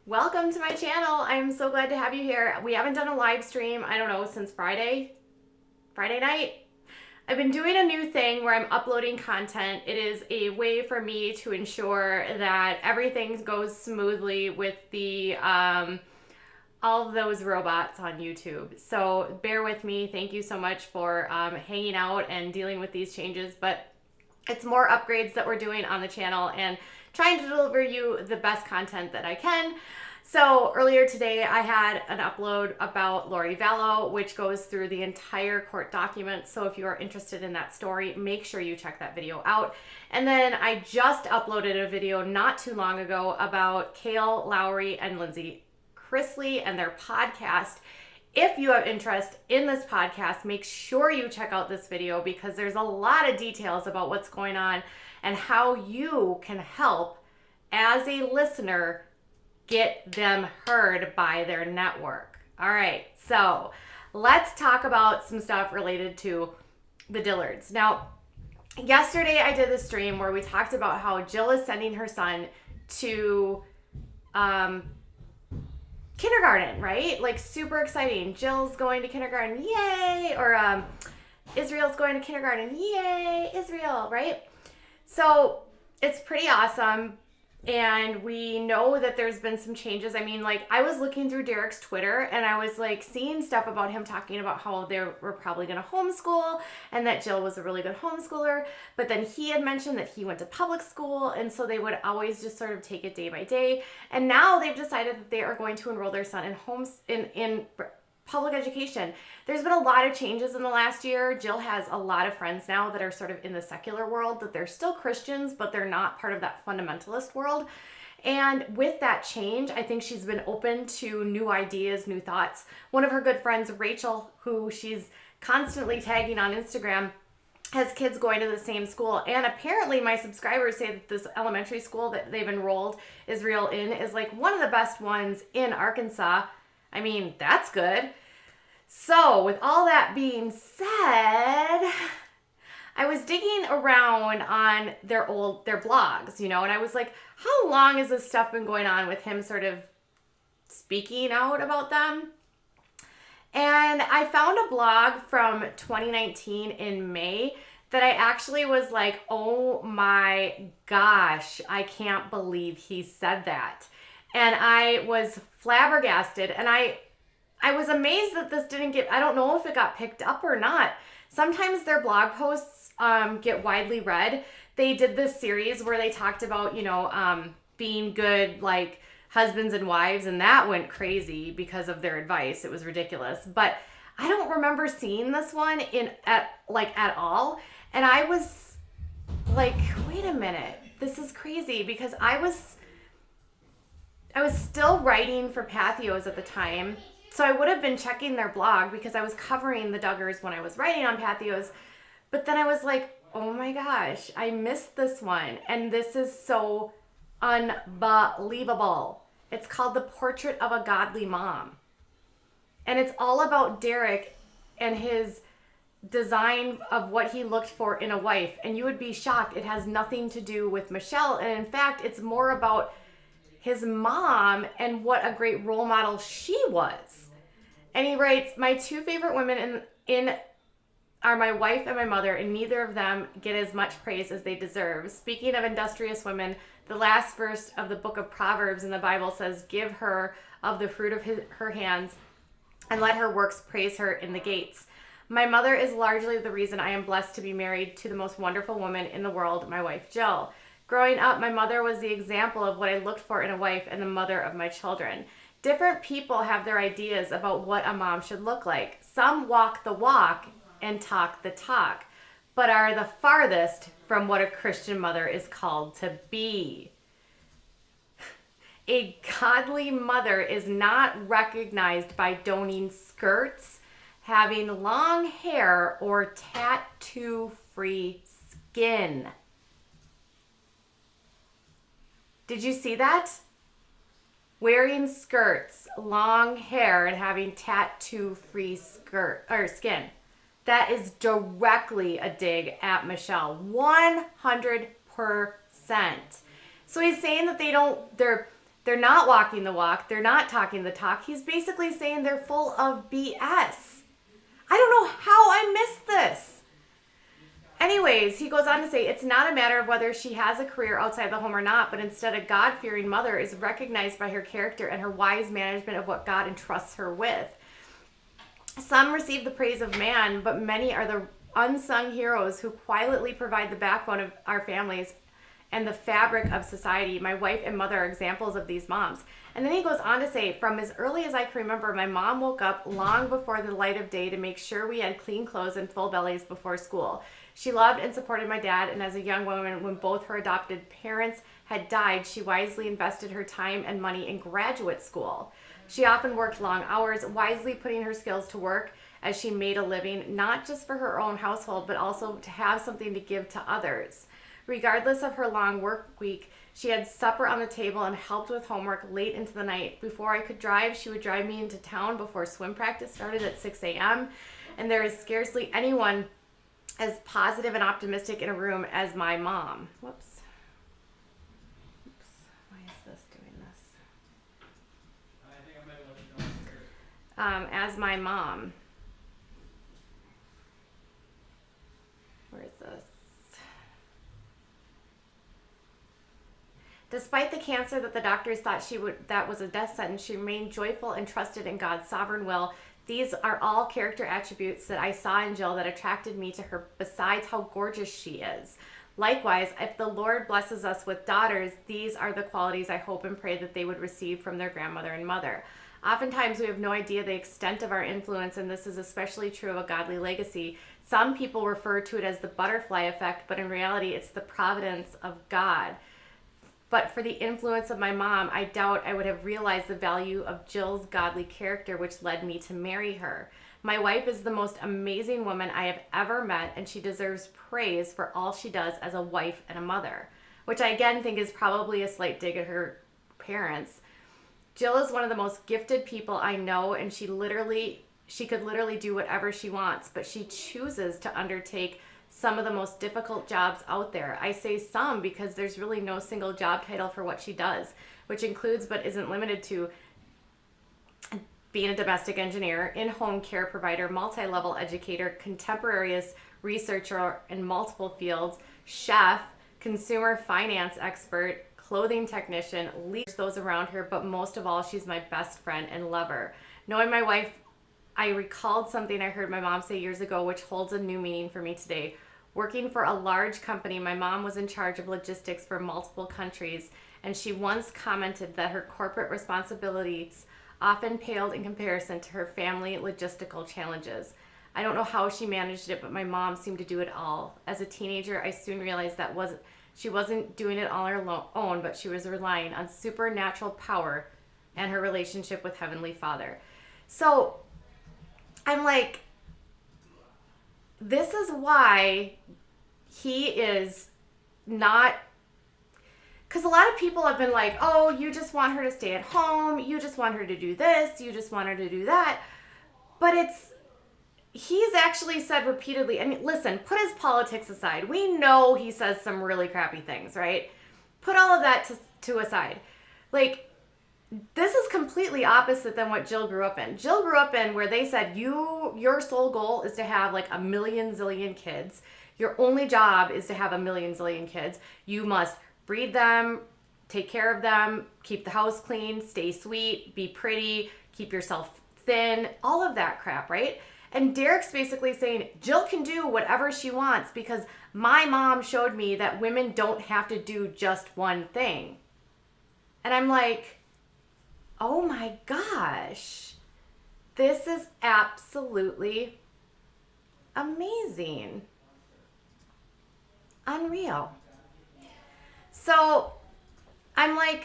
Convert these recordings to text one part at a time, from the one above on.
Welcome to my channel. I'm so glad to have you here. We haven't done a live stream, I don't know, since Friday night. I've been doing a new thing where I'm uploading content. It is a way for me to ensure that everything goes smoothly with the all of those robots on YouTube. So bear with me. Thank you so much for hanging out and dealing with these changes. But it's more upgrades that we're doing on the channel and trying to deliver you the best content that I can. So earlier today I had an upload about Lori Vallow, which goes through the entire court document. So if you are interested in that story, make sure you check that video out. And then I just uploaded a video not too long ago about Kale Lowry and Lindsay Chrisley and their podcast. If you have interest in this podcast, make sure you check out this video because there's a lot of details about what's going on and how you can help as a listener get them heard by their network. All right, so let's talk about some stuff related to the Dillards. Now, yesterday I did a stream where we talked about how Jill is sending her son to kindergarten, right? Like super exciting. Jill's going to kindergarten, yay! Or Israel's going to kindergarten, yay, Israel, right? So it's pretty awesome. And we know that there's been some changes. I mean, like I was looking through Derick's Twitter and I was like seeing stuff about him talking about how they were probably going to homeschool and that Jill was a really good homeschooler. But then he had mentioned that he went to public school and so they would always just sort of take it day by day. And now they've decided that they are going to enroll their son in public education. There's been a lot of changes in the last year. Jill has a lot of friends now that are sort of in the secular world, that they're still Christians, but they're not part of that fundamentalist world. And with that change, I think she's been open to new ideas, new thoughts. One of her good friends, Rachel, who she's constantly tagging on Instagram, has kids going to the same school. And apparently my subscribers say that this elementary school that they've enrolled Israel in is like one of the best ones in Arkansas. I mean, that's good. So with all that being said, I was digging around on their blogs, and I was like, how long has this stuff been going on with him sort of speaking out about them? And I found a blog from 2019 in May that I actually was like, oh my gosh, I can't believe he said that. And I was flabbergasted, and I was amazed that this didn't get, I don't know if it got picked up or not. Sometimes their blog posts get widely read. They did this series where they talked about, being good, like husbands and wives, and that went crazy because of their advice. It was ridiculous. But I don't remember seeing this one at all. And I was like, wait a minute, this is crazy because I was still writing for Pathios at the time, so I would have been checking their blog because I was covering the Duggars when I was writing on Pathios, but then I was like, oh my gosh, I missed this one, and this is so unbelievable. It's called The Portrait of a Godly Mom, and it's all about Derick and his design of what he looked for in a wife, and you would be shocked. It has nothing to do with Michelle, and in fact, it's more about his mom and what a great role model she was. And he writes, my two favorite women in are my wife and my mother, and neither of them get as much praise as they deserve. Speaking of industrious women, the last verse of the book of Proverbs in the Bible says, give her of the fruit of her hands and let her works praise her in the gates. My mother is largely the reason I am blessed to be married to the most wonderful woman in the world, my wife Jill. Growing up, my mother was the example of what I looked for in a wife and the mother of my children. Different people have their ideas about what a mom should look like. Some walk the walk and talk the talk, but are the farthest from what a Christian mother is called to be. A godly mother is not recognized by donning skirts, having long hair, or tattoo-free skin. Did you see that? Wearing skirts, long hair, and having tattoo-free skin. That is directly a dig at Michelle. 100%. So he's saying that They're not walking the walk. They're not talking the talk. He's basically saying they're full of BS. I don't know how I missed this. Anyways, he goes on to say, it's not a matter of whether she has a career outside the home or not, but instead a God-fearing mother is recognized by her character and her wise management of what God entrusts her with. Some receive the praise of man, but many are the unsung heroes who quietly provide the backbone of our families and the fabric of society. My wife and mother are examples of these moms. And then he goes on to say, from as early as I can remember, my mom woke up long before the light of day to make sure we had clean clothes and full bellies before school. She loved and supported my dad, and as a young woman, when both her adopted parents had died, she wisely invested her time and money in graduate school. She often worked long hours, wisely putting her skills to work as she made a living, not just for her own household, but also to have something to give to others. Regardless of her long work week, she had supper on the table and helped with homework late into the night. Before I could drive, she would drive me into town before swim practice started at 6 a.m., and there is scarcely anyone as positive and optimistic in a room as my mom. Whoops. Why is this doing this? I think I might have left it downstairs. As my mom. Where is this? Despite the cancer that the doctors thought that was a death sentence, she remained joyful and trusted in God's sovereign will. These are all character attributes that I saw in Jill that attracted me to her, besides how gorgeous she is. Likewise, if the Lord blesses us with daughters, these are the qualities I hope and pray that they would receive from their grandmother and mother. Oftentimes, we have no idea the extent of our influence, and this is especially true of a godly legacy. Some people refer to it as the butterfly effect, but in reality, it's the providence of God. But for the influence of my mom, I doubt I would have realized the value of Jill's godly character, which led me to marry her. My wife is the most amazing woman I have ever met, and she deserves praise for all she does as a wife and a mother, which I again think is probably a slight dig at her parents. Jill is one of the most gifted people I know, and she could literally do whatever she wants, but she chooses to undertake some of the most difficult jobs out there. I say some because there's really no single job title for what she does, which includes but isn't limited to being a domestic engineer, in-home care provider, multi-level educator, contemporaneous researcher in multiple fields, chef, consumer finance expert, clothing technician, leads those around her, but most of all, she's my best friend and lover. Knowing my wife, I recalled something I heard my mom say years ago, which holds a new meaning for me today. Working for a large company, my mom was in charge of logistics for multiple countries, and she once commented that her corporate responsibilities often paled in comparison to her family logistical challenges. I don't know how she managed it, but my mom seemed to do it all. As a teenager, I soon realized that she wasn't doing it on her own, but she was relying on supernatural power and her relationship with Heavenly Father. So I'm like, this is why he is not, because a lot of people have been like, oh, you just want her to stay at home, you just want her to do this, you just want her to do that. But he's actually said repeatedly, I mean, listen, put his politics aside. We know he says some really crappy things, right? Put all of that to aside. Like, this is completely opposite than what Jill grew up in. Jill grew up in where they said your sole goal is to have like a million zillion kids. Your only job is to have a million zillion kids. You must breed them, take care of them, keep the house clean, stay sweet, be pretty, keep yourself thin, all of that crap, right? And Derick's basically saying Jill can do whatever she wants because my mom showed me that women don't have to do just one thing. And I'm like, oh my gosh, this is absolutely amazing. Unreal. So I'm like,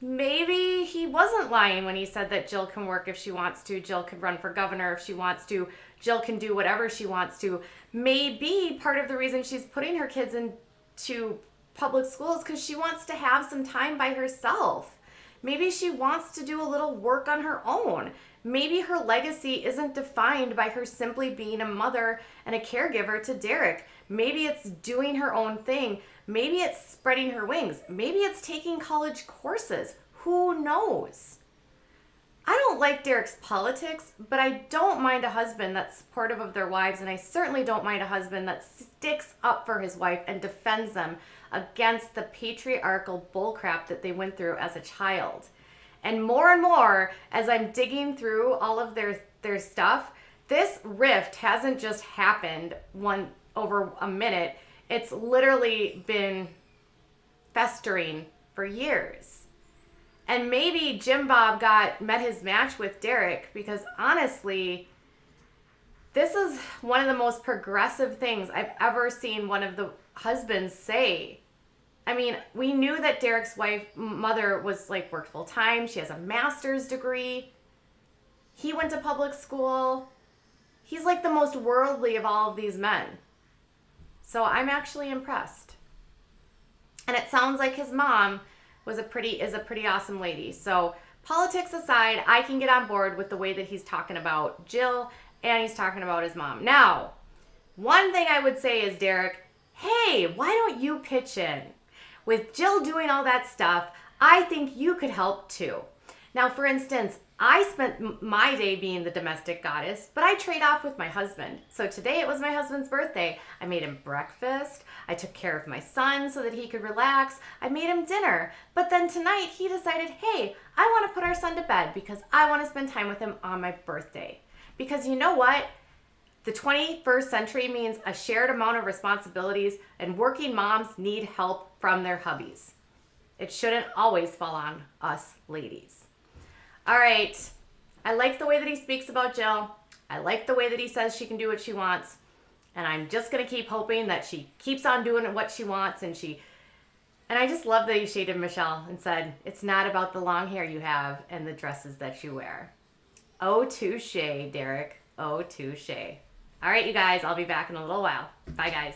maybe he wasn't lying when he said that Jill can work if she wants to, Jill can run for governor if she wants to, Jill can do whatever she wants to. Maybe part of the reason she's putting her kids into public schools because she wants to have some time by herself. Maybe she wants to do a little work on her own. Maybe her legacy isn't defined by her simply being a mother and a caregiver to Derick. Maybe it's doing her own thing. Maybe it's spreading her wings. Maybe it's taking college courses. Who knows? I don't like Derick's politics, but I don't mind a husband that's supportive of their wives, and I certainly don't mind a husband that sticks up for his wife and defends them against the patriarchal bullcrap that they went through as a child. And more, as I'm digging through all of their stuff, this rift hasn't just happened over a minute. It's literally been festering for years. And maybe Jim Bob met his match with Derick because honestly, this is one of the most progressive things I've ever seen one of the husbands say. I mean, we knew that Derick's mother worked full time. She has a master's degree. He went to public school. He's like the most worldly of all of these men. So I'm actually impressed. And it sounds like his mom is a pretty awesome lady. So politics aside, I can get on board with the way that he's talking about Jill and he's talking about his mom. Now, one thing I would say is, Derick, hey, why don't you pitch in? With Jill doing all that stuff, I think you could help too. Now, for instance, I spent my day being the domestic goddess, but I trade off with my husband. So today it was my husband's birthday. I made him breakfast. I took care of my son so that he could relax. I made him dinner. But then tonight he decided, hey, I want to put our son to bed because I want to spend time with him on my birthday. Because you know what? The 21st century means a shared amount of responsibilities, and working moms need help from their hubbies. It shouldn't always fall on us ladies. All right. I like the way that he speaks about Jill. I like the way that he says she can do what she wants. And I'm just going to keep hoping that she keeps on doing what she wants. And I just love that he shaded Michelle and said, it's not about the long hair you have and the dresses that you wear. Oh, touche, Derick. Oh, touche. All right, you guys, I'll be back in a little while. Bye, guys.